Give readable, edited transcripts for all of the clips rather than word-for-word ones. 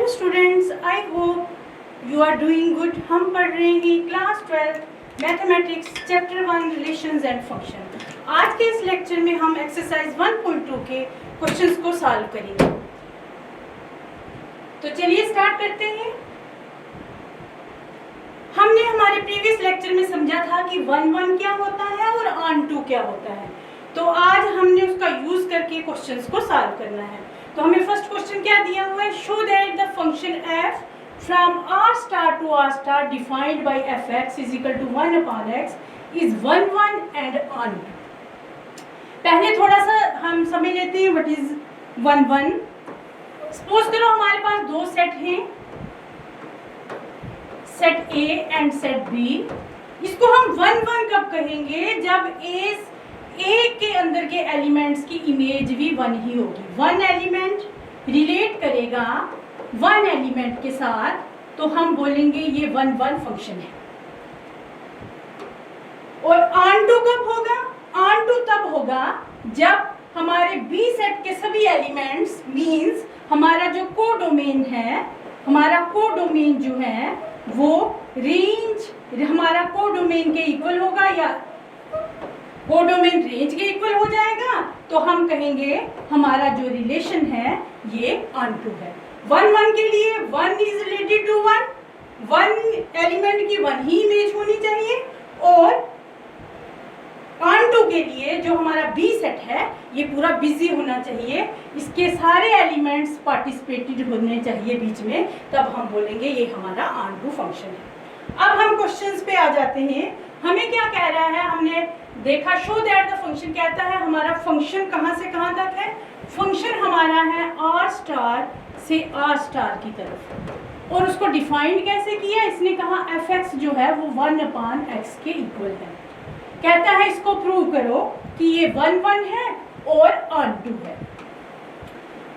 Hello students, I hope you are doing good. हम पढ़ रहे हैं class 12 mathematics chapter 1 relations and function. आज के इस लेक्चर में हम एक्सरसाइज 1.2 के क्वेश्चंस को सॉल्व करेंगे। तो चलिए स्टार्ट करते हैं। हमने हमारे प्रीवियस लेक्चर में समझा था कि 1 क्या होता है और ऑन 2 क्या होता है। तो आज हमने उसका यूज करके क्वेश्चंस को सॉल्व करना है। तो हमें फर्स्ट क्वेश्चन क्या दिया हुआ है, show that the function f from r star to r star defined by fx is equal to 1 upon x is 1 and on 2। पहले थोड़ा सा हम समझ लेते हैं व्हाट इज 1। सपोज करो हमारे पास दो सेट हैं, set A and set B। इसको हम 1 कब कहेंगे, जब A के अंदर के एलिमेंट्स की इमेज भी 1 ही होगी। 1 एलिमेंट रिलेट करेगा 1 एलिमेंट के साथ, तो हम बोलेंगे ये 1 फंक्शन है। और ऑन 2 कब होगा, ऑन 2 तब होगा जब हमारे B सेट के सभी एलिमेंट्स मींस हमारा जो कोडोमेन है, हमारा कोडोमेन जो है वो रेंज हमारा कोडोमेन के इक्वल होगा या कोडोमेन रेंज के इक्वल हो जाएगा, तो हम कहेंगे हमारा जो रिलेशन है ये ऑन 2 है। 1 के लिए 1 इज रिलेटेड टू 1 एलिमेंट की 1 ही इमेज होनी चाहिए। और ऑन 2 के लिए जो हमारा B सेट है ये पूरा बिजी होना चाहिए, इसके सारे एलिमेंट्स पार्टिसिपेटेड होने चाहिए बीच में, तब हम बोलेंगे ये हमारा ऑन 2 फंक्शन है। अब हम क्वेश्चंस पे आ जाते हैं। हमें क्या कह रहा है, हमने देखा शो दैट द फंक्शन कहता है हमारा फंक्शन कहां से कहां तक है। फंक्शन हमारा है r स्टार से r स्टार की तरफ। और उसको डिफाइंड कैसे किया, इसने कहा fx जो है वो 1 upon x के इक्वल है। कहता है इसको प्रूव करो कि ये 1 है और ऑन 2 है।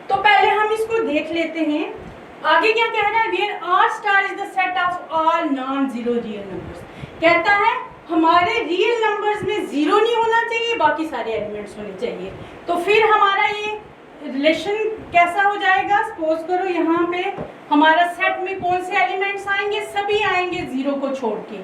तो पहले हम इसको देख लेते हैं। आगे क्या कह रहा है, where r star is the set of all non zero real numbers. कहता है हमारे रियल नंबर्स में 0 नहीं होना चाहिए, बाकी सारे एलिमेंट्स होने चाहिए। तो फिर हमारा ये रिलेशन कैसा हो जाएगा, सपोज करो यहाँ पे हमारा सेट में कौन से एलिमेंट्स आएंगे, सभी आएंगे 0 को छोड़ के।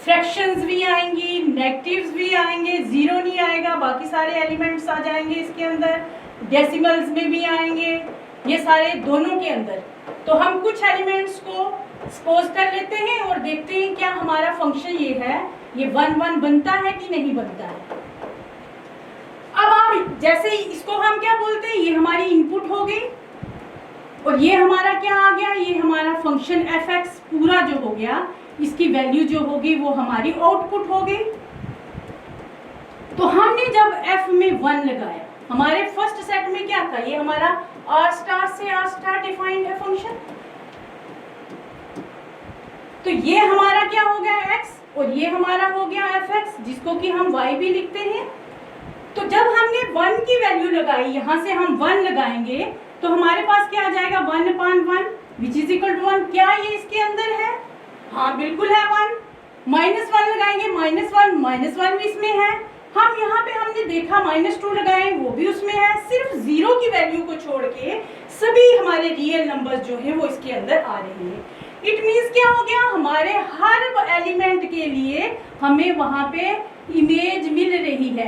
फ्रैक्शंस भी आएंगी, नेगेटिव्स भी आएंगे, 0 नहीं आएगा, बाकी सारे एलिमेंट्स आ जाएंगे इसके अंदर। डेसिमल्स में भी आएंगे, ये सारे दोनों के अंदर। तो हम कुछ एलिमेंट्स को सपोज कर लेते हैं और देखते हैं क्या हमारा फंक्शन ये है, ये 1 बनता है कि नहीं बनता है। अब आप जैसे इसको हम क्या बोलते हैं, ये हमारी इनपुट हो गई और ये हमारा क्या आ गया, ये हमारा फंक्शन fx पूरा जो हो गया, इसकी वैल्यू जो होगी वो हमारी आउटपुट हो गई। तो हमने जब f में 1 लगाया, हमारे फर्स्ट सेट में क्या था, ये हमारा r स्टार से r स्टार डिफाइंड है फंक्शन। तो ये हमारा क्या हो गया x और ये हमारा हो गया fx, जिसको कि हम y भी लिखते हैं। तो जब हमने 1 की वैल्यू लगाई, यहां से हम 1 लगाएंगे तो हमारे पास क्या आ जाएगा, 1 upon 1 which is equal to 1। क्या ये इसके अंदर है, हाँ बिल्कुल है 1। -1 लगाएंगे, -1 भी इसमें है। हम यहाँ पे हमने देखा -2 लगाए, वो भी उसमें है। सिर्फ 0 की वैल्यू को छोड़ के सभी हमारे रियल नंबर्स जो है वो इसके अंदर आ रहे हैं। इट मीन्स क्या हो गया, हमारे हर एलिमेंट के लिए हमें वहां पे इमेज मिल रही है।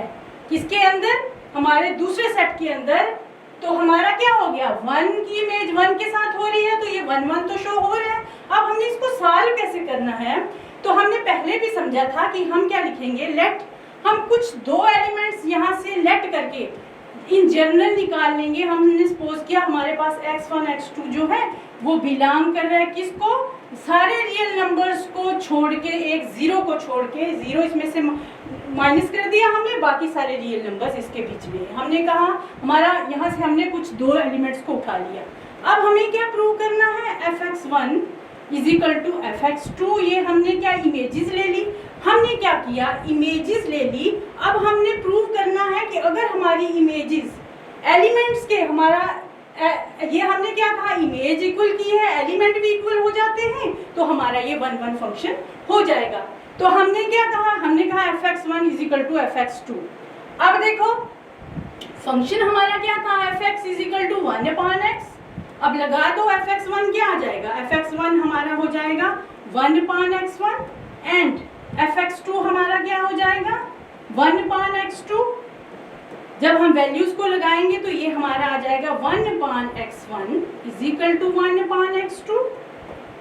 किसके अंदर, हमारे दूसरे सेट के अंदर। तो हमारा क्या हो गया, 1 की इमेज 1 के साथ हो रही है, तो ये 1 तो शो हो रहा है। अब हमने इसको सॉल्व कैसे करना है, तो हमने पहले भी समझा था कि हम क्या लिखेंगे, लेट, हम कुछ 2 एलिमेंट्स यहाँ से लेट करके इन जनरल निकाल लेंगे। हमने सपोज किया हमारे पास x1 x2 जो है वो बिलोंग कर रहा है किसको, सारे रियल नंबर्स को छोड़ के, एक 0 को छोड़ के, 0 इसमें से माइनस कर दिया हमने, बाकी सारे रियल नंबर्स इसके बीच में। हमने कहा हमारा यहाँ से हमने कुछ 2 एलिमेंट्स को उठा लिया। अब हमें क्या प्रूव करना है, fx1 is equal to fx2। ये हमने क्या इमेजेस ले ली, हमने क्या किया, इमेजेस ले ली। अब हमने प्रूव करना है कि अगर हमारी इमेजेस एलिमेंट्स के, हमारा ये हमने क्या कहा, इमेज इक्वल की है, एलिमेंट भी इक्वल हो जाते हैं, तो हमारा ये 1 फंक्शन हो जाएगा। तो हमने क्या कहा, हमने कहा fx1 is equal to fx2। अब देखो फंक्शन हमारा क्या था, fx is equal to 1 upon x। अब लगा दो fx1 क्या आ जाएगा, fx1 हमारा हो जाएगा 1/x1 एंड fx2 हमारा क्या हो जाएगा 1/x2। जब हम वैल्यूज को लगाएंगे तो ये हमारा आ जाएगा 1/x1 is equal to 1/x2।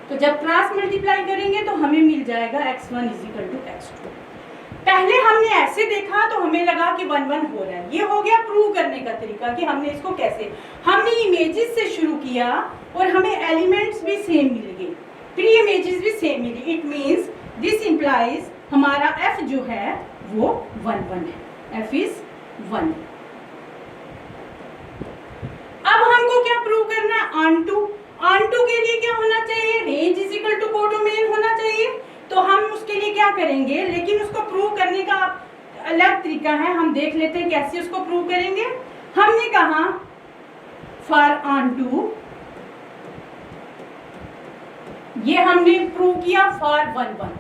तो जब क्रॉस मल्टीप्लाई करेंगे तो हमें मिल जाएगा x1 is equal to x2। पहले हमने ऐसे देखा तो हमें लगा कि 1/1 हो रहा है। ये हो गया प्रूव करने का तरीका कि हमने इसको कैसे, हमने इमेजेस से शुरू किया और हमें एलिमेंट्स भी सेम मिल गए, प्री इमेजेस भी सेम मिली। इट मींस दिस इंप्लाइज हमारा f जो है वो 1/1 है, f इज 1। अब हमको क्या प्रूव करना है, ऑन टू के लिए क्या होना चाहिए, range is equal to codomain होना चाहिए। तो हम उसके लिए क्या करेंगे, लेकिन उसको प्रूव करने का अलग तरीका है, हम देख लेते हैं कैसे उसको प्रूव करेंगे। हमने कहा फॉर ऑन टू, ये हमने प्रूव किया फॉर 1/1।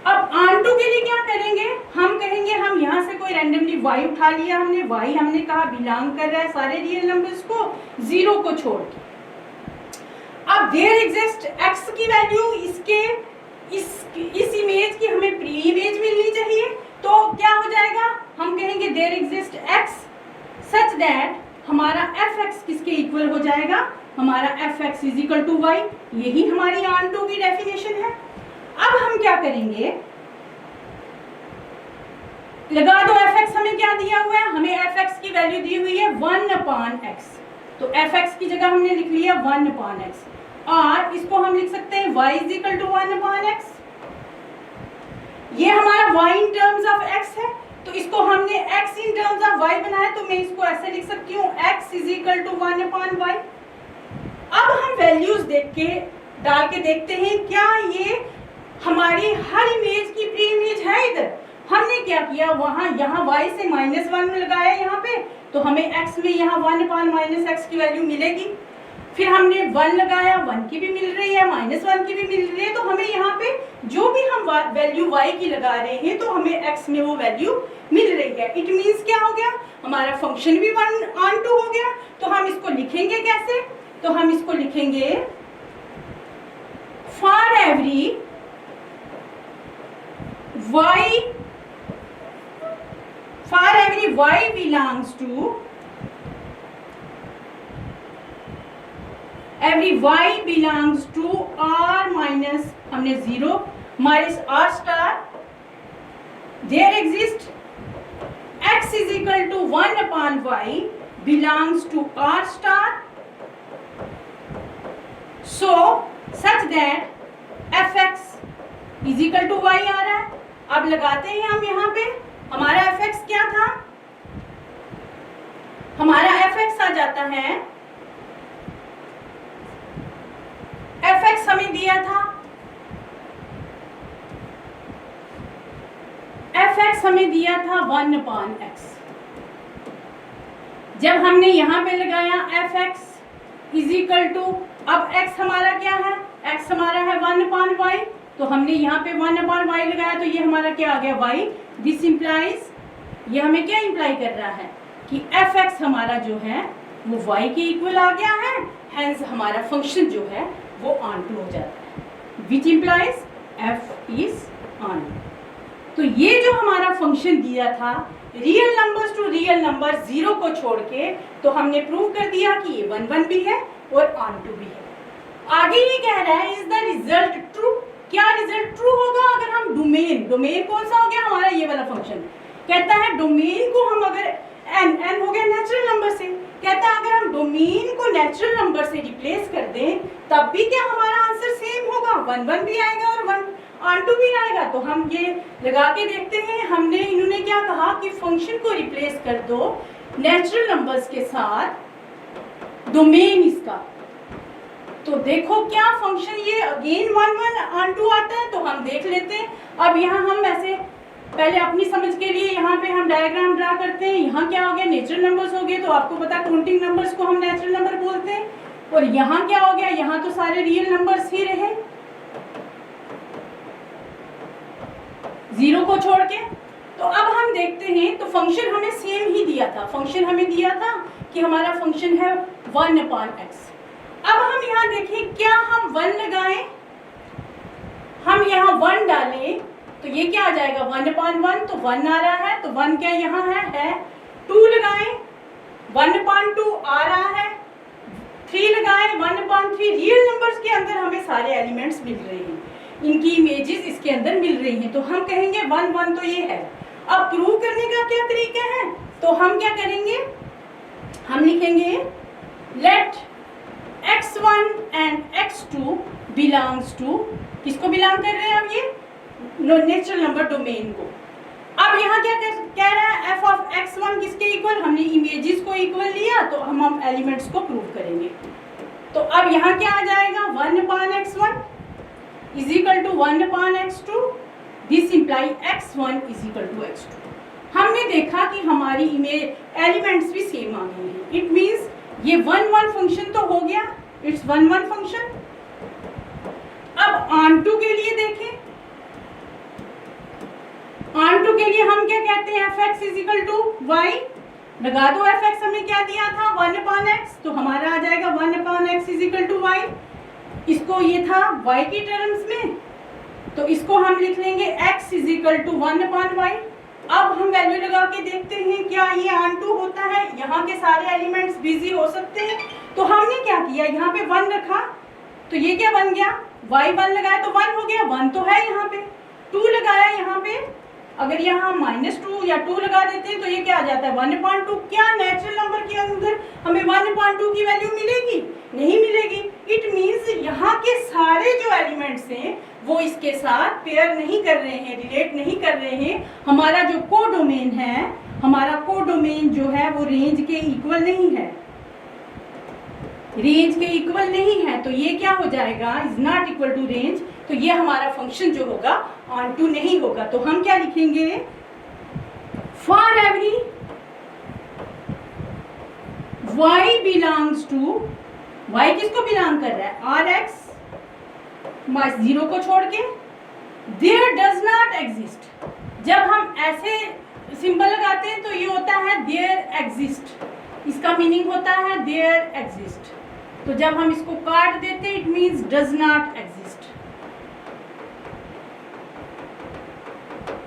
अब ऑन टू के लिए क्या करेंगे, हम कहेंगे हम यहां से कोई रैंडमली y उठा लिया हमने, y हमने कहा बिलोंग कर रहा है सारे रियल नंबर्स को, 0 को छोड़ के। अब देयर एग्जिस्ट x की वैल्यू इसके इस इमेज की हमें प्री इमेज मिलनी चाहिए। तो क्या हो जाएगा, हम कहेंगे there exist x such that हमारा fx किसके इक्वल हो जाएगा, हमारा fx is equal to y। यही हमारी ऑन टू की डेफिनेशन है। अब हम क्या करेंगे, लगा दो fx हमें क्या दिया हुआ है, हमें fx की वैल्यू दी हुई है 1/x। तो fx की जगह हमने लिख लिया 1/x और इसको हम लिख सकते हैं y is equal to 1/x। ये हमारा y in terms of x है, तो इसको हमने x in terms of y बनाया, तो मैं इसको ऐसे लिख सकती हूँ x is equal to 1/y। अब हम वैल्यूज देख के डाल के देखते हैं क्या ये हमारी हर इमेज की प्री इमेज है। इधर हमने क्या किया, वहां यहाँ y से -1 लगाया यहाँ पे, तो हमें x में यहाँ 1/-x की वैल्यू मिलेगी। फिर हमने 1 लगाया, 1 की भी मिल रही है, -1 की भी मिल रही है, तो हमें यहाँ पे जो भी हम वैल्यू y की लगा रहे हैं तो हमें x में वो वैल्यू मिल रही है। इट मीन्स क्या हो गया, हमारा फंक्शन भी 1/2 हो गया। तो हम इसको लिखेंगे कैसे, तो हम इसको लिखेंगे for every y belongs to r minus हमने 0 minus r star, there exists x is equal to 1/y belongs to r star, so such that fx is equal to y आ रहा है। अब लगाते हैं हम यहाँ पे, हमारा fx क्या था, हमारा fx आ जाता है, fx हमें दिया था, fx हमें दिया था 1/x। जब हमने यहाँ पे लगाया fx इज इक्वल टू, अब x हमारा क्या है, x हमारा है 1/y, तो हमने यहाँ पे 1/y लगाया, तो ये हमारा क्या आ गया y। दिस इंप्लाइज, ये हमें क्या इंप्लाई कर रहा है कि fx हमारा जो है वो y के इक्वल आ गया है, हेंस हमारा फंक्शन जो है वो ऑन टू हो जाता है, which implies f is on. तो ये जो हमारा फंक्शन दिया था real numbers to real number 0 को छोड़ के, तो हमने प्रूव कर दिया कि ये 1/1 भी है और ऑन टू भी है। आगे ये कह रहा है इज द रिजल्ट ट्रू, क्या रिजल्ट ट्रू होगा अगर हम डोमेन कौन सा हो गया हमारा ये वाला फंक्शन, कहता है डोमेन को हम अगर n हो गया नेचुरल नंबर से, कहता है अगर हम डोमेन को नेचुरल नंबर से रिप्लेस कर दें तब भी क्या हमारा आंसर सेम होगा, 1/1 भी आएगा और 1/2 भी आएगा। तो हम ये लगा के देखते हैं, हमने इन्होंने क्या कहा कि फंक्शन को रिप्लेस कर दो नेचुरल नंबर्स के साथ डोमेन इसका, तो देखो क्या फंक्शन ये अगेन 1/1 आता है। तो हम देख लेते हैं। अब यहाँ हम ऐसे पहले अपनी समझ के लिए यहाँ पे हम डायग्राम ड्रा करते हैं। यहाँ क्या हो गया, नेचुरल नंबर्स हो गए, तो आपको पता काउंटिंग नंबर्स को हम नेचुरल नंबर बोलते हैं। और यहाँ क्या हो गया, यहाँ तो सारे रियल नंबर्स ही रहे 0 को छोड़ के। तो अब हम देखते हैं, तो फंक्शन हमें सेम ही दिया था, फंक्शन हमें दिया था कि हमारा फंक्शन है 1/x। अब हम यहाँ देखें, क्या हम 1 लगाएं, हम यहाँ 1 डालें तो ये क्या आ जाएगा 1/1, तो 1 आ रहा है, तो 1 क्या यहाँ है 2 लगाएं 1/2 आ रहा है, 3 लगाएं 1/3। रियल नंबर्स के अंदर हमें सारे एलिमेंट्स मिल रहे हैं, इनकी इमेजेस इसके अंदर मिल रही हैं, तो हम कहेंगे 1 1 तो ये है। अब प्रूव करने का क्या तरीका है, तो हम क्या करेंगे, हम लिखेंगे let x1 and x2 belongs to, किसको बिलोंग कर रहे हैं अब ये नेचुरल नंबर डोमेन को। अब यहाँ क्या कह रहा है, f ऑफ x1 किसके इक्वल, हमने इमेजेस को इक्वल लिया तो हम एलिमेंट्स को प्रूव करेंगे। तो अब यहाँ क्या आ जाएगा 1/x1 is equal to 1/x2, this imply x1 is equal to x2। हमने देखा कि हमारी इमेज एलिमेंट्स भी सेम आ गए हैं, इट मीन्स ये 1 1 फंक्शन तो हो गया, इट्स 1 1 फंक्शन। अब ऑन2 के लिए देखें, ऑन2 के लिए हम क्या कहते हैं, fx is equal to y, लगा दो fx हमें क्या दिया था 1/x, तो हमारा आ जाएगा 1/x is equal to y। इसको ये था y की टर्म्स में, तो इसको हम लिख लेंगे x is equal to 1/y। अब हम वैल्यू लगा के देखते हैं क्या ये ऑन2 होता है, यहाँ के सारे एलिमेंट्स बिजी हो सकते हैं, तो हमने क्या किया यहाँ पे 1 रखा, तो ये क्या बन गया y 1 लगाया तो 1 हो गया, 1 तो है यहाँ पे, 2 लगाया यहाँ पे, अगर यहाँ -2 या 2 लगा देते हैं तो ये क्या आ जाता है 1/2। क्या नेचुरल नंबर के अंदर हमें 1/2 की वैल्यू मिलेगी, नहीं मिलेगी। इट मींस यहाँ के सारे जो एलिमेंट्स हैं वो इसके साथ पेयर नहीं कर रहे हैं, रिलेट नहीं कर रहे हैं। हमारा जो कोडोमेन है, हमारा कोडोमेन जो है वो रेंज के इक्वल नहीं है, रेंज के इक्वल नहीं है, तो ये क्या हो जाएगा is not equal to range, तो ये हमारा फंक्शन जो होगा ऑन2 नहीं होगा। तो हम क्या लिखेंगे, for every y belongs to, y किसको बिलोंग कर रहा है rx 0 को छोड़ के, देयर डज नॉट एग्जिस्ट। जब हम ऐसे सिंबल लगाते हैं तो ये होता है देयर एग्जिस्ट, इसका मीनिंग होता है देयर एग्जिस्ट, तो जब हम इसको काट देते हैं it means does not exist.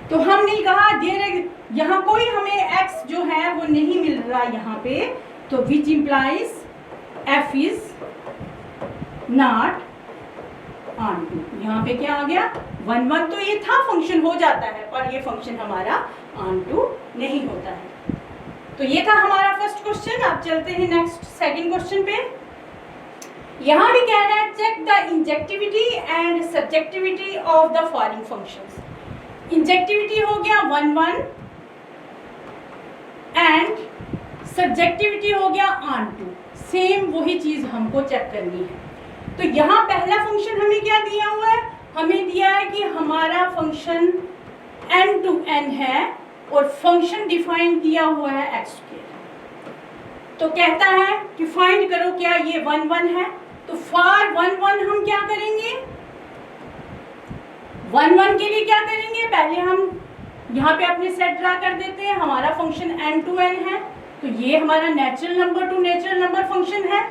तो हमने कहा देयर, यहाँ कोई हमें x जो है वो नहीं मिल रहा यहाँ पे, तो which employees f is not ऑन2। यहाँ पे क्या आ गया 1 1, तो ये था फंक्शन हो जाता है, पर ये फंक्शन हमारा ऑन2 नहीं होता है। तो ये था हमारा फर्स्ट क्वेश्चन। अब चलते हैं नेक्स्ट सेकंड क्वेश्चन पे। यहाँ भी कह रहा है check the injectivity and subjectivity of the following functions. Injectivity हो गया 1 1 एंड सब्जेक्टिविटी हो गया ऑन2, सेम वही चीज हमको चेक करनी है। तो यहाँ पहला फंक्शन हमें क्या दिया हुआ है, हमें दिया है कि हमारा फंक्शन n to n है और फंक्शन डिफाइन किया हुआ है x²। तो कहता है कि फाइंड करो क्या ये 1 1 है, तो फॉर 1 1 हम क्या करेंगे, 1 1 के लिए क्या करेंगे, पहले हम यहाँ पे अपने सेट ड्रा कर देते हैं। हमारा फंक्शन n to n है, तो ये हमारा natural number to natural number function है।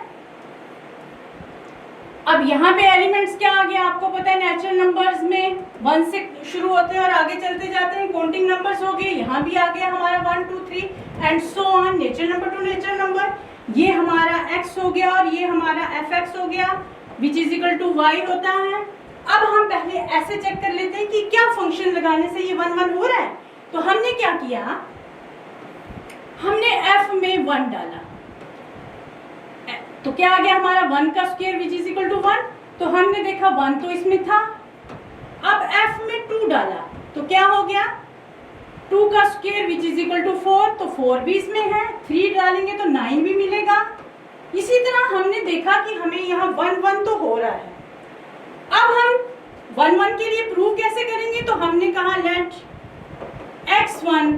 अब यहाँ पे एलिमेंट्स क्या आ गया, आपको पता है नेचुरल नंबर्स में 1 से शुरू होते हैं और आगे चलते जाते हैं, काउंटिंग नंबर्स हो गए। यहाँ भी आ गया हमारा 1 2 3 and so on, natural number to natural number. ये हमारा x हो गया और ये हमारा fx हो गया, which is equal to y होता है। अब हम पहले ऐसे चेक कर लेते हैं कि क्या फंक्शन लगाने से ये 1 1 हो रहा है। तो हमने क्या किया, हमने f में 1 डाला, तो क्या आ गया हमारा 1 का square which is equal to 1। तो हमने देखा 1 तो इसमें था, अब f में 2 डाला तो क्या हो गया 2 का square which is equal to 4, तो 4 भी इसमें है, 3 डालेंगे तो 9 भी मिलेगा। इसी तरह हमने देखा कि हमें यहाँ 1 1 तो हो रहा है। अब हम 1 1 के लिए प्रूव कैसे करेंगे, तो हमने कहा लेट x1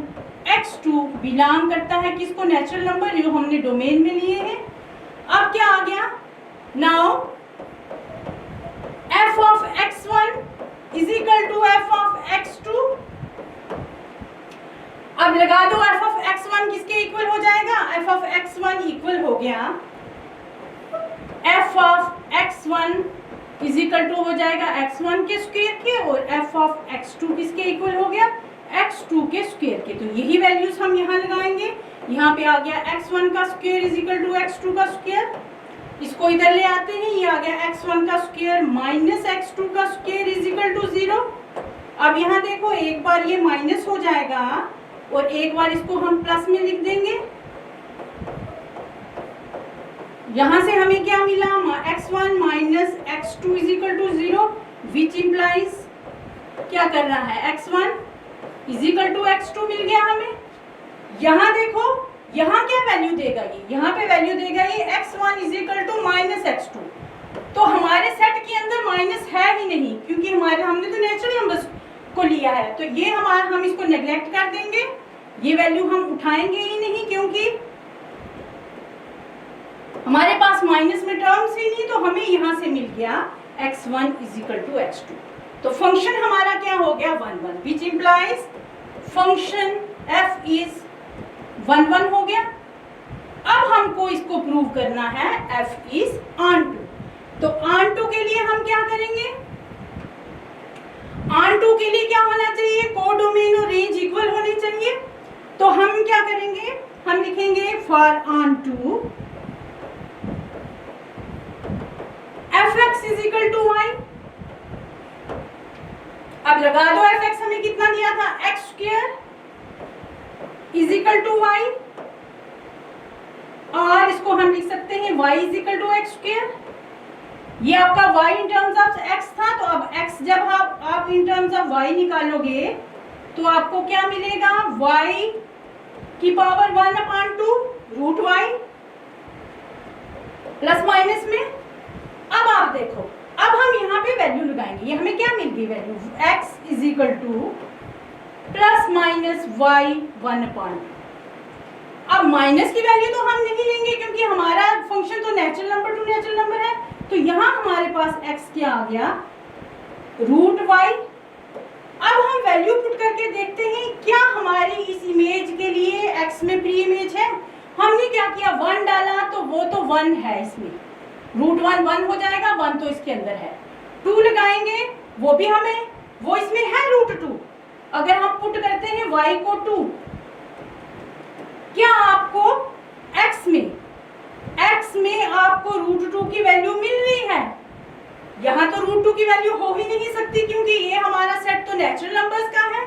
x2 बिलोंग करता है किसको, नेचुरल नंबर जो हमने डोमेन में लिए हैं। अब क्या आ गया, now f of x1 is equal to f of x2। अब लगा दो एफ ऑफ x1 किसके इक्वल हो जाएगा, एफ ऑफ x1 इक्वल हो गया F of x1 is equal to हो जाएगा x1 के स्क्वायर के, और एफ ऑफ x2 किसके इक्वल हो गया, x2 के स्क्वायर के। तो यही वैल्यूज हम यहाँ लगाएंगे। यहाँ पे आ गया x1 का square is equal to x2 का स्क्वायर, इसको इधर ले आते हैं, ये आ गया x1 का स्क्वायर माइनस x2 का स्क्वायर इज इक्वल टू 0। अब यहाँ देखो एक बार ये माइनस हो जाएगा और एक बार इसको हम प्लस में लिख देंगे। यहां से हमें क्या मिला, x1 minus x2 is equal to 0, which implies क्या कर रहा है, x1 is equal to x2 मिल गया हमें। यहां देखो यहाँ क्या वैल्यू देगा, ये यहाँ पे वैल्यू देगा ये x1 is equal to minus x2। तो हमारे सेट के अंदर माइनस है ही नहीं, क्योंकि हमने तो नेचुरल नंबर्स को लिया है, तो ये हम इसको नेग्लेक्ट कर देंगे, ये वैल्यू हम उठाएंगे ही नहीं, क्योंकि हमारे पास माइनस में टर्म्स ही नहीं। तो हमें यहां से मिल गया x1 is equal to x2। तो फंक्शन हमारा क्या हो गया, 1 1, which implies function f is 1 1 हो गया। अब हमको इसको प्रूव करना है f इज ऑन टू। तो ऑन टू के लिए हम क्या करेंगे, ऑन टू के लिए क्या होना चाहिए, कोडोमेन और रेंज इक्वल होने चाहिए। तो हम क्या करेंगे, हम लिखेंगे for onto fx is equal to y। अब लगा दो fx हमें कितना दिया था, x square is equal to y, और इसको हम लिख सकते हैं y is equal to x square. ये आपका y in terms of x था, तो अब x जब आप इन टर्म्स ऑफ y निकालोगे तो आपको क्या मिलेगा, y की power 1/2 root y plus minus में। अब आप देखो, अब हम यहाँ पे वैल्यू लगाएंगे, ये हमें क्या मिल गई value, x is equal two plus minus y 1/2। अब माइनस की वैल्यू तो हम नहीं लेंगे, क्योंकि हमारा फंक्शन तो natural number to natural number है। तो यहाँ हमारे पास x क्या आ गया, रूट y। अब हम वैल्यू पुट करके देखते हैं क्या हमारी इस इमेज के लिए x में प्री इमेज है। हमने क्या किया, 1 डाला, तो वो तो 1 है इसमें, रूट 1 1 हो जाएगा, 1 तो इसके अंदर है। 2 लगाएंगे, वो इसमें है रूट 2। अगर हम पुट करते हैं y को 2, क्या आपको x में आपको रूट 2 की वैल्यू मिल रही है। यहाँ तो रूट 2 की वैल्यू हो ही नहीं सकती, क्योंकि ये हमारा सेट तो नेचुरल नंबर्स का है।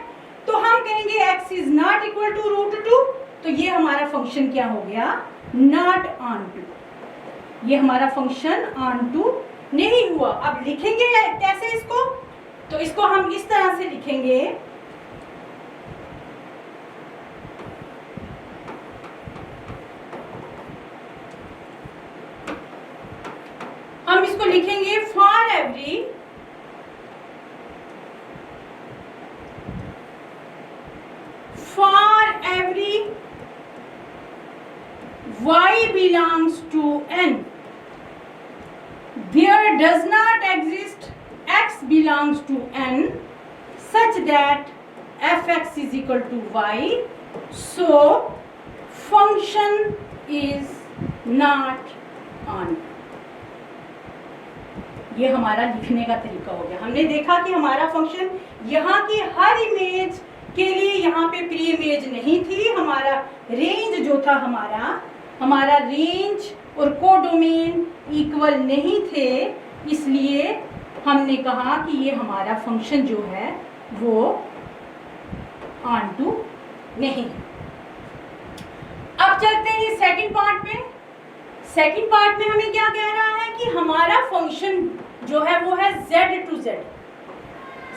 तो हम कहेंगे x is not equal to root 2। तो ये हमारा फंक्शन क्या हो गया, नॉट ऑन टू। ये हमारा फंक्शन ऑन टू नहीं हुआ। अब लिखेंगे कैसे इसको, तो इसको हम इस तरह से लिखेंगे, हम इसको लिखेंगे for every y belongs to n, there does not exist x belongs to n such that fx is equal to y, so function is not on। ये हमारा लिखने का तरीका हो गया। हमने देखा कि हमारा फंक्शन यहाँ की हर इमेज के लिए यहाँ पे प्री इमेज नहीं थी, हमारा रेंज जो था हमारा रेंज और कोडोमेन इक्वल नहीं थे, इसलिए हमने कहा कि ये हमारा फंक्शन जो है वो ऑन टू नहीं है। अब चलते हैं सेकंड पार्ट में। सेकंड पार्ट में हमें क्या कह रहा है कि हमारा फंक्शन जो है वो है z टू z।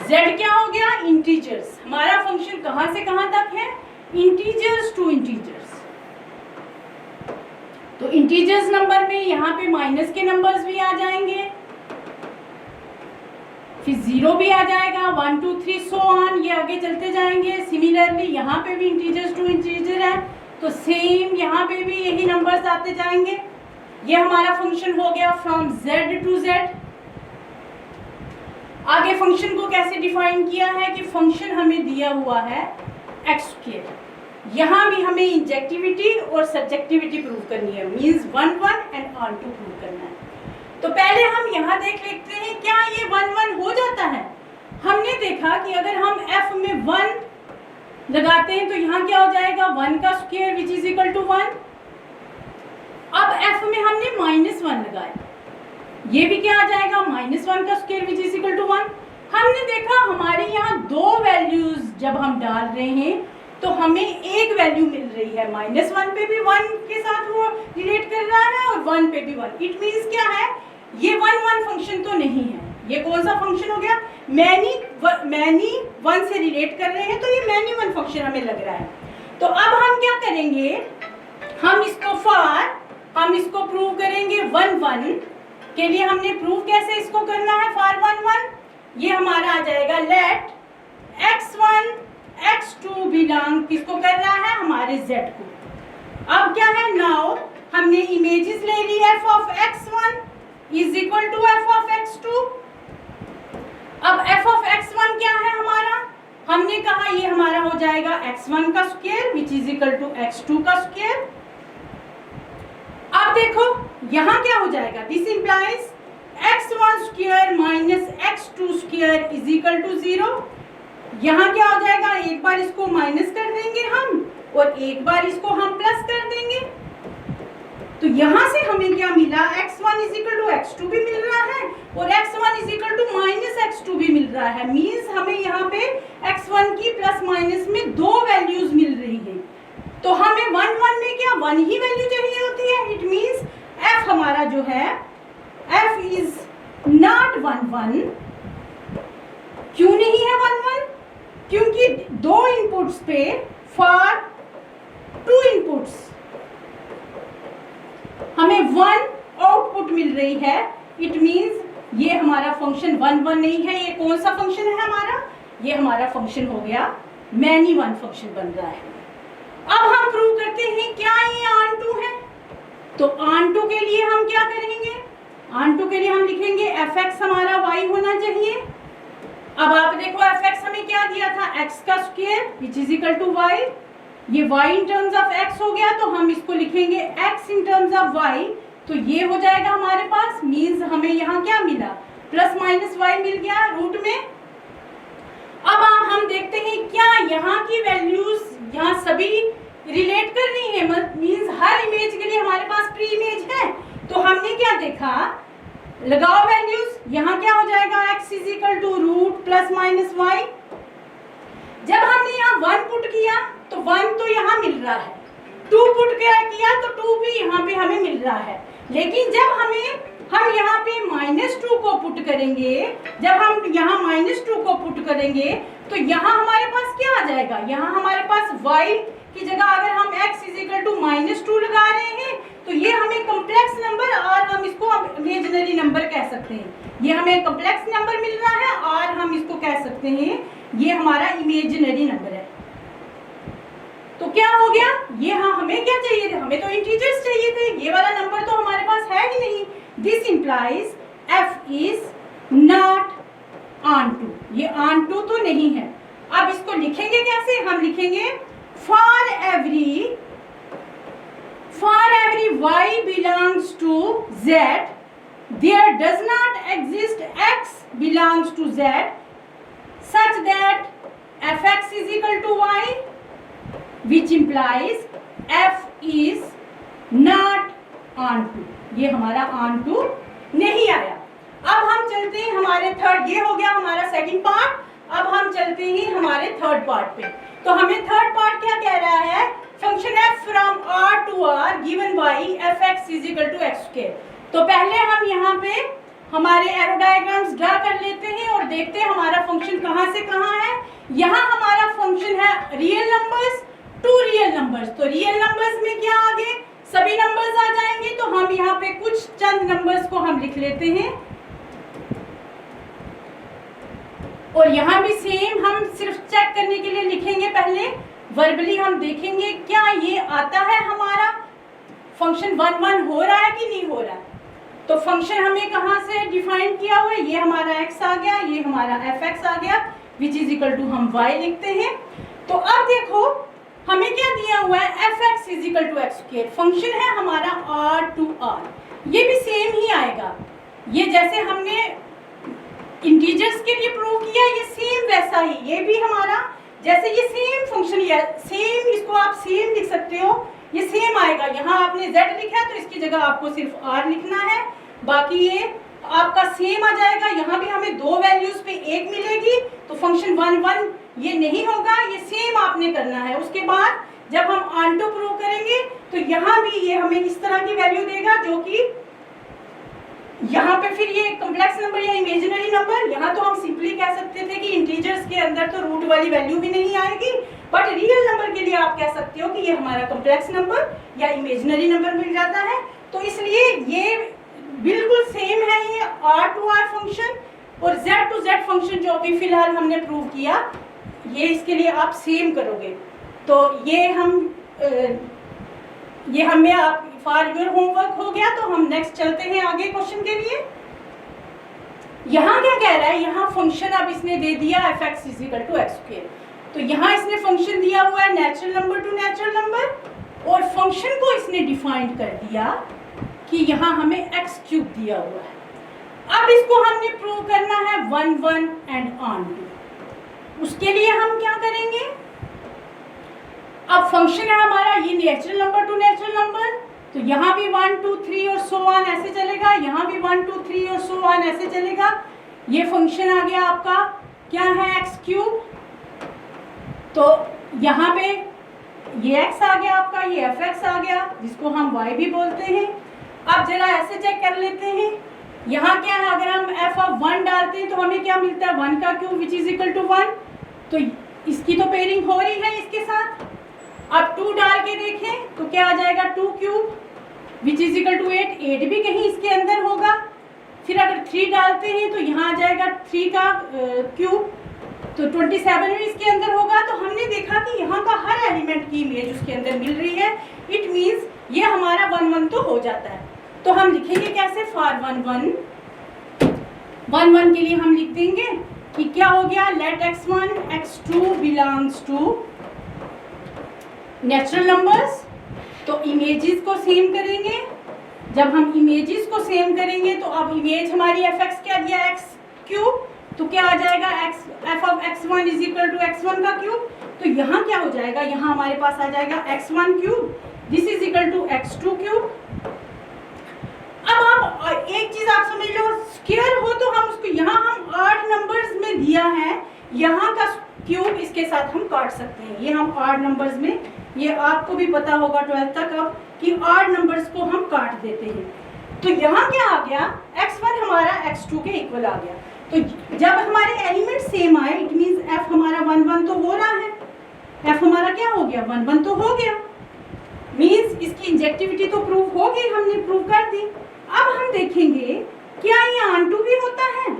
z क्या हो गया, इंटीजर्स। हमारा फंक्शन कहां से कहां तक है, इंटीजर्स टू इंटीजर्स। तो इंटीजर्स नंबर में यहाँ पे माइनस के नंबर्स भी आ जाएंगे, फिर 0 भी आ जाएगा, 1 2 3 सो ऑन, ये आगे चलते जाएंगे। सिमिलरली यहाँ पे भी इंटीजर्स टू इंटीजर है, तो सेम यहाँ पे भी यही नंबर्स आते जाएंगे। ये हमारा फंक्शन हो गया फ्रॉम z टू z। आगे फंक्शन को कैसे डिफाइन किया है कि फंक्शन हमें दिया हुआ है x स्क्वायर। यहाँ भी हमें इंजेक्टिविटी और सब्जेक्टिविटी प्रूव करनी है, means 1 1 and onto prove करना है। तो पहले हम यहाँ देख लेते हैं क्या ये 1 1 हो जाता है। हमने देखा कि अगर हम f में 1 लगाते हैं तो यहाँ क्या हो जाएगा, 1 का square which is equal to 1। अब f में हमने -1 लगाया, ये भी क्या आ जाएगा, -1 का square which is equal to 1। हमने देखा हमारे यहाँ दो वैल्यूज जब हम डाल रहे हैं तो हमें एक वैल्यू मिल रही है, -1 पे भी 1 के साथ वो रिलेट कर रहा है और 1 पे भी 1। इट मींस क्या है, ये 1 1 फंक्शन तो नहीं है। ये कौन सा फंक्शन हो गया, मैनी 1 से रिलेट कर रहे हैं तो ये मैनी 1 फंक्शन हमें लग रहा है। तो अब हम क्या करेंगे, हम इसको प्रूव करेंगे 1 1 के लिए। हमने प्रूव कैसे इसको करना है, फॉर 1 1 ये हमारा आ जाएगा लेट x1 x2 बिलोंग किसको कर रहा है, हमारे z को। अब क्या है, नाउ हमने इमेजेस ले ली, f of x1 is equal to f of x2। अब f ऑफ x1 क्या है हमारा, हमने कहा ये हमारा हो जाएगा x1 का square which is equal to x2 का स्क्वायर। अब देखो यहाँ क्या हो जाएगा, this implies x1 square minus x2 square is equal to 0। यहाँ क्या हो जाएगा, एक बार इसको माइनस कर देंगे हम और एक बार इसको हम प्लस कर देंगे। तो यहाँ से हमें क्या मिला, x1 is equal to x2 भी मिल रहा है और x1 is equal to minus x2 भी मिल रहा है। मीन्स हमें यहाँ पे x1 की प्लस माइनस में दो वैल्यूज मिल रही है। तो हमें 1 1 में क्या 1 ही वैल्यू चाहिए होती है। इट मीन्स f हमारा जो है f इज नॉट 1 1। क्यों नहीं है 1 1, क्योंकि दो इनपुट्स पे फॉर 2 इनपुट्स हमें 1 आउटपुट मिल रही है। इट मींस ये हमारा फंक्शन 1 1 नहीं है। ये कौन सा फंक्शन है हमारा, ये हमारा फंक्शन हो गया मैनी 1 फंक्शन बन रहा है। अब हम प्रूव करते हैं क्या ये ऑन टू है। तो ऑन टू के लिए हम क्या करेंगे, ऑन टू के लिए हम लिखेंगे fx हमारा y होना चाहिए। अब आप देखो fx हमें क्या दिया था, x का square which is equal to y। ये y in terms of x हो गया तो हम इसको लिखेंगे x in terms of y। तो ये हो जाएगा हमारे पास, मींस हमें यहाँ क्या मिला, प्लस माइनस y मिल गया रूट में। अब हम देखते हैं क्या यहाँ की वैल्यूज यहाँ सभी रिलेट कर रही है, मींस हर इमेज के लिए हमारे पास प्री इमेज है। तो हमने क्या देखा, लगाओ वैल्यूज, यहाँ क्या हो जाएगा x is equal to root plus minus y। जब हमने यहाँ 1 पुट किया तो 1 तो यहाँ मिल रहा है, 2 पुट किया तो 2 भी यहाँ पे हमें मिल रहा है। लेकिन जब हम यहाँ पे -2 को पुट करेंगे, जब हम यहाँ -2 को पुट करेंगे तो यहाँ हमारे पास क्या आ जाएगा, यहाँ हमारे पास y की जगह अगर हम x इज इक्वल टू -2 लगा रहे हैं तो ये हमें कॉम्प्लेक्स नंबर और हम इसको इमेजिनरी नंबर कह सकते हैं। ये हमें कॉम्प्लेक्स नंबर मिल रहा है और हम इसको कह सकते हैं ये हमारा इमेजिनरी नंबर है। तो क्या हो गया, ये हाँ हमें क्या चाहिए थे, हमें तो इंटीजर्स चाहिए थे, ये वाला नंबर तो हमारे पास है ही नहीं। This implies f is not onto, ये ऑन टू तो नहीं है। अब इसको लिखेंगे कैसे, हम लिखेंगे for every y belongs to z there does not exist x belongs to z such that fx is equal to y, which implies f is not on to। ये हमारा on to नहीं आया। अब हम चलते हैं हमारे थर्ड, ये हो गया हमारा सेकंड पार्ट। अब हम चलते हैं हमारे थर्ड पार्ट पे। तो हमें थर्ड पार्ट क्या कह रहा है, function f from r to r given by fx is equal to x square. तो पहले हम यहाँ पे हमारे एरो डायग्राम्स ड्रा कर लेते हैं और देखते हैं हमारा फंक्शन कहाँ से कहाँ है। यहाँ हमारा फंक्शन है real numbers to real numbers. तो रियल नंबर्स में क्या आगे सभी नंबर्स आ जाएंगे। तो हम यहाँ पे कुछ चंद नंबर्स को हम लिख लेते हैं और यहाँ भी सेम हम सिर्फ चेक करने के लिए लिखेंगे। पहले वर्बली हम देखेंगे क्या ये आता है, हमारा फंक्शन 1 1 हो रहा है कि नहीं हो रहा है। तो फंक्शन हमें कहाँ से डिफाइन किया हुआ है, ये हमारा x आ गया, ये हमारा fx आ गया, विच इज इक्वल टू हम y लिखते हैं। तो अब देखो हमें क्या दिया हुआ है, F X is equal to X square, function है हमारा आर टू आर, ये भी सेम ही आएगा, ये जैसे हमने इंटीजर्स के लिए प्रूव किया ये सेम वैसा ही, ये भी हमारा जैसे ये सेम फंक्शन, या सेम, इसको आप सेम लिख सकते हो, ये सेम आएगा। यहाँ आपने z लिखा है तो इसकी जगह आपको सिर्फ r लिखना है, बाकी ये आपका सेम आ जाएगा। यहाँ भी हमें दो वैल्यूज पे एक मिलेगी तो फंक्शन 1 1 ये नहीं होगा, ये सेम आपने करना है। उसके बाद जब हम ऑन्टो प्रूव करेंगे तो यहाँ भी ये हमें इस तरह की वैल्यू देगा, जो कि यहाँ पे फिर ये कॉम्प्लेक्स नंबर या इमेजिनरी नंबर, यहाँ तो हम सिंपली कह सकते थे कि इंटीजर्स के अंदर तो रूट वाली वैल्यू भी नहीं आएगी, बट रियल नंबर के लिए आप कह सकते हो कि ये हमारा कॉम्प्लेक्स नंबर या इमेजिनरी नंबर मिल जाता है। तो इसलिए ये बिल्कुल सेम है, ये r टू r फंक्शन और z टू z फंक्शन जो अभी फिलहाल हमने प्रूव किया, ये इसके लिए आप सेम करोगे। तो ये हमें आप फॉर योर होमवर्क हो गया। तो हम नेक्स्ट चलते हैं आगे क्वेश्चन के लिए। यहाँ क्या कह रहा है, यहाँ फंक्शन अब इसने दे दिया F X is equal to X square, तो यहाँ इसने फंक्शन दिया हुआ है natural number to natural number, और फंक्शन को इसने डिफाइंड कर दिया कि यहाँ हमें एक्स क्यूब दिया हुआ है। अब इसको हमने प्रूव करना है 1 1 एंड ऑन टू। उसके लिए हम क्या करेंगे, अब फंक्शन है हमारा ये natural number to natural number, तो यहाँ भी 1 2 3 और सो ऑन ऐसे चलेगा, यहाँ भी 1 2 3 और सो ऑन ऐसे चलेगा। ये फंक्शन आ गया आपका क्या है, एक्स क्यूब, तो यहाँ पे ये x आ गया आपका, ये एफ एक्स आ गया, जिसको हम y भी बोलते हैं। अब जरा ऐसे चेक कर लेते हैं, यहाँ क्या है, अगर हम f ऑफ 1 डालते हैं तो हमें क्या मिलता है, 1 का cube which is equal to 1, तो इसकी तो पेयरिंग हो रही है इसके साथ। अब 2 डाल के देखें तो क्या आ जाएगा, 2 cube which is equal to 8, 8 भी कहीं इसके अंदर होगा। फिर अगर 3 डालते हैं तो यहाँ आ जाएगा 3 का क्यूब, तो 27 भी इसके अंदर होगा। तो हमने देखा कि यहाँ का हर एलिमेंट की इमेज उसके अंदर मिल रही है, इट मीन्स ये हमारा 1 1 तो हो जाता है। तो हम लिखेंगे कैसे, फॉर 1 1 के लिए हम लिख देंगे कि क्या हो गया, let x1 x2 belongs to natural numbers. तो इमेजेस को सेम करेंगे, जब हम इमेजेस को सेम करेंगे तो अब इमेज हमारी एफ एक्स क्या दिया, एक्स क्यूब, तो क्या आ जाएगा, F of x1 is equal to x1 का क्यूब। तो यहाँ क्या हो जाएगा, यहाँ हमारे पास आ जाएगा x1 cube, this is equal to x2 cube. अब आप एक चीज आप समझ लो, स्क्वायर हो तो हम उसको, यहाँ हम 8 नंबर्स में दिया है, यहाँ का क्यूब इसके साथ हम काट सकते हैं। ये हम 8 नंबर्स में, ये आपको भी पता होगा 12th तक अब कि 8 नंबर्स को हम काट देते हैं। तो यहाँ क्या आ गया, x1 हमारा x2 के इक्वल आ गया। तो जब हमारे एलिमेंट सेम आए, इट मींस f हमारा 1 1 तो हो रहा है, f हमारा क्या हो गया, 1 1 तो हो गया, मींस इसकी इंजेक्टिविटी तो प्रूव हो गई, हमने प्रूव कर दी। अब हम देखेंगे क्या ये ऑन टू भी होता है।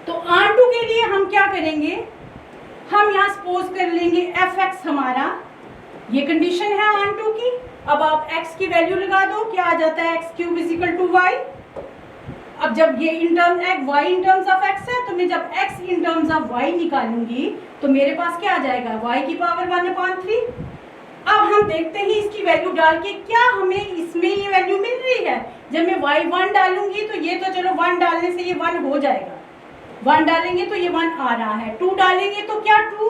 तो ऑन टू के लिए हम क्या करेंगे, हम यहाँ सपोज कर लेंगे एफ एक्स हमारा, ये कंडीशन है ऑन टू की। अब आप x की वैल्यू लगा दो, क्या आ जाता है, X cube is equal to Y. अब जब ये in term y in terms of x है, तो मैं जब x in terms of y निकालूंगी तो मेरे पास क्या आ जाएगा, y की पावर 1/3। अब हम देखते हैं इसकी वैल्यू डाल के क्या हमें इसमें ये वैल्यू मिल रही है। जब मैं y 1 डालूंगी तो ये तो चलो 1 डालने से ये 1 हो जाएगा, 1 डालेंगे तो ये 1 आ रहा है, 2 डालेंगे तो क्या 2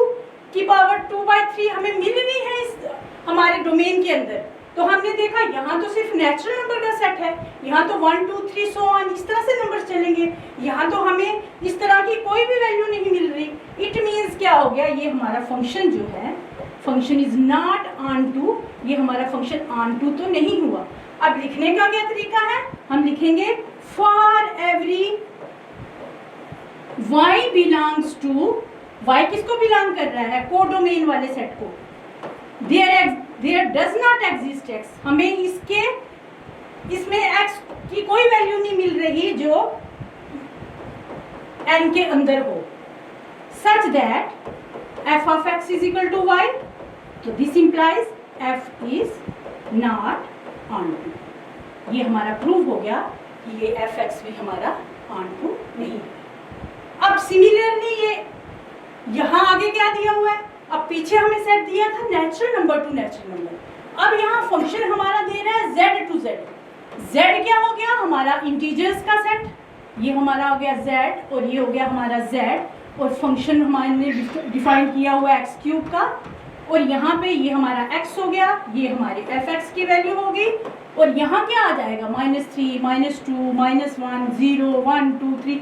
की पावर 2/3 हमें मिल रही है इस हमारे डोमेन के अंदर। तो हमने देखा यहाँ तो सिर्फ नेचुरल नंबर का सेट है, यहाँ तो 1 2 3 सो ऑन इस तरह से नंबर चलेंगे, यहाँ तो हमें इस तरह की कोई भी वैल्यू नहीं मिल रही। इट मीन्स क्या हो गया, ये हमारा फंक्शन जो है, function is not onto, ये हमारा फंक्शन ऑन टू तो नहीं हुआ। अब लिखने का क्या तरीका है, हम लिखेंगे for every y belongs to, y किसको बिलोंग कर रहा है, कोडोमेन वाले सेट को। There does not exist x, हमें इसमें x की कोई वैल्यू नहीं मिल रही जो n के अंदर हो, such that f of x is equal to y, तो this implies f is not on to। ये हमारा प्रूव हो गया कि ये f x भी हमारा on to नहीं है। अब सिमिलरली ये यहाँ आगे क्या दिया हुआ है, अब पीछे हमें सेट दिया था natural number to natural number. अब यहाँ फंक्शन हमारा दे रहा है z टू z। z क्या हो गया? हमारा इंटीजर्स का सेट, ये हमारा हो गया z और ये हो गया हमारा z, और फंक्शन हमारे ने डिफाइन किया हुआ x क्यूब का, और यहाँ पे ये हमारा x हो गया, ये हमारी fx की वैल्यू होगी, और यहाँ क्या आ जाएगा? -3, -2, -1, 0, 1, 2, 3।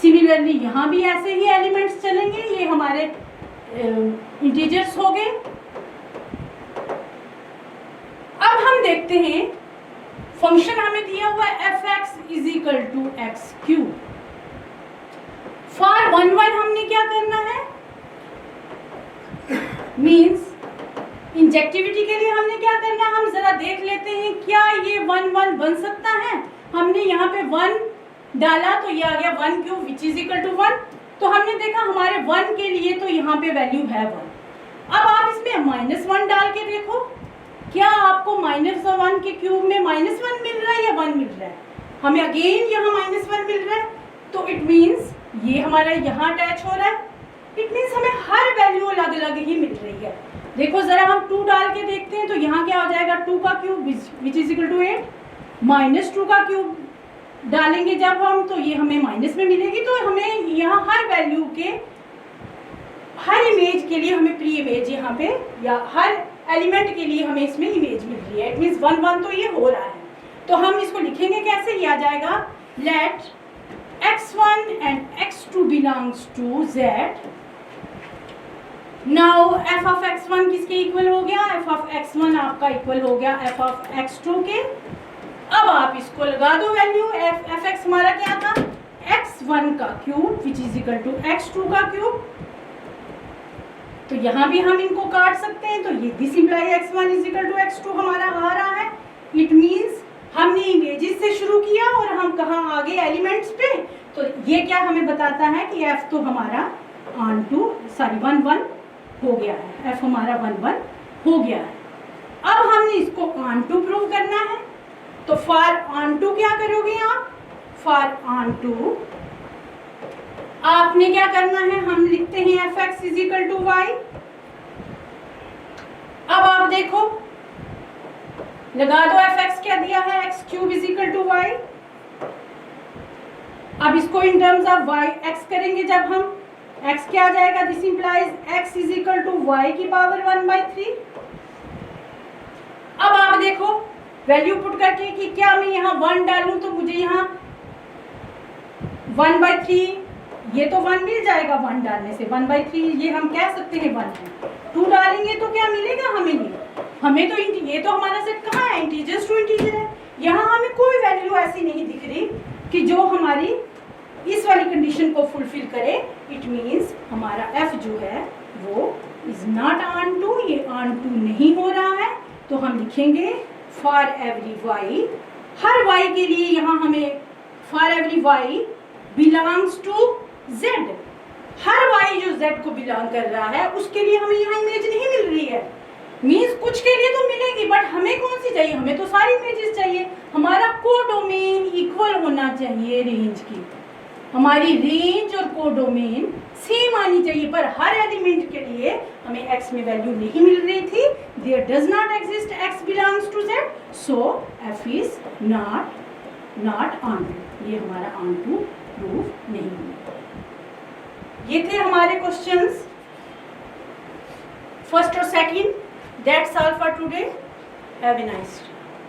सिमिलरली यहाँ भी ऐसे ही एलिमेंट्स चलेंगे, ये हमारे इंटीजर्स हो गए। अब हम देखते हैं फंक्शन हमें दिया हुआ है fx is equal to X cube. For 1 1 हमने क्या करना है? मीन्स इंजेक्टिविटी के लिए हमने क्या करना है? हम जरा देख लेते हैं क्या ये 1 1 बन सकता है। हमने यहाँ पे 1 डाला तो ये आ गया 1 cube which is equal to 1। तो हमने देखा हमारे 1 के लिए तो यहाँ पे वैल्यू है 1। अब आप इसमें -1 डाल के देखो, क्या आपको -1 के क्यूब में -1 मिल रहा है या 1 मिल रहा है? हमें अगेन यहाँ -1 मिल रहा है, तो इट मीन्स ये हमारा यहाँ अटैच हो रहा है। इट मीन्स हमें हर वैल्यू अलग अलग ही मिल रही है। देखो जरा हम 2 डाल के देखते हैं तो यहाँ क्या हो जाएगा? 2 का cube which is equal to 8। -2 का क्यूब डालेंगे जब हम, तो ये हमें माइनस में मिलेगी। तो हमें यहाँ हर वैल्यू के हर इमेज के लिए हमें प्री इमेज यहाँ पे, या हर एलिमेंट के लिए हमें इसमें इमेज मिल रही है। इट मीन्स 1 1 तो ये हो रहा है। तो हम इसको लिखेंगे कैसे? ये आ जाएगा let x1 and x2 belongs to z। Now f of x1 किसके इक्वल हो गया? f of x1 आपका इक्वल हो गया f of x2 के। अब आप इसको लगा दो वैल्यू। fx हमारा क्या था? x1 का cube which is equal to x2 का क्यूब। तो यहाँ भी हम इनको काट सकते हैं, तो ये this imply x1 is equal to x2 हमारा आ रहा है। इट मीन्स हमने इमेजेस से शुरू किया और हम कहाँ आ गए? एलिमेंट्स पे। तो ये क्या हमें बताता है कि f तो हमारा 1 1 हो गया है। f हमारा 1 1 हो गया है। अब हमने इसको onto प्रूव करना है। तो फॉर onto क्या करोगे आप? फॉर onto आपने क्या करना है? हम लिखते हैं fx is equal to y। अब आप देखो, लगा दो fx क्या दिया है? x cube is equal to y। अब इसको in terms of y x करेंगे जब हम, x क्या आ जाएगा? This implies x is equal to y की पावर 1/3। अब आप देखो वैल्यू पुट करके कि क्या मैं यहाँ 1 डालूं तो मुझे यहाँ 1/3, ये तो 1 मिल जाएगा 1 डालने से। 1/3 ये हम कह सकते हैं 1 है। 2 डालेंगे तो क्या मिलेगा हमें? ये हमें तो ये तो हमारा सेट कहाँ है? इंटीजर्स टू इंटीजर है। यहाँ हमें कोई वैल्यू ऐसी नहीं दिख रही कि जो हमारी इस वाली कंडीशन को फुलफिल करे। इट मीन्स हमारा f जो है वो इज नॉट onto, ये onto नहीं हो रहा है। तो हम लिखेंगे फॉर एवरी y, हर y के लिए यहाँ हमें for every y belongs to z। हर y जो z को बिलोंग कर रहा है उसके लिए हमें यहाँ इमेज नहीं मिल रही है। मीन्स कुछ के लिए तो मिलेगी, बट हमें कौन सी चाहिए? हमें तो सारी इमेजेस चाहिए। हमारा कोडोमेन इक्वल होना चाहिए रेंज की। हमारी रेंज और कोडोमेन सेम आनी चाहिए, पर हर एलिमेंट के लिए हमें x में वैल्यू नहीं मिल रही थी। There does not exist x belongs to z, so f is not onto। ये हमारा onto प्रूफ नहीं हुआ। ये थे हमारे क्वेश्चंस फर्स्ट और second. That's all for today. Have a nice day.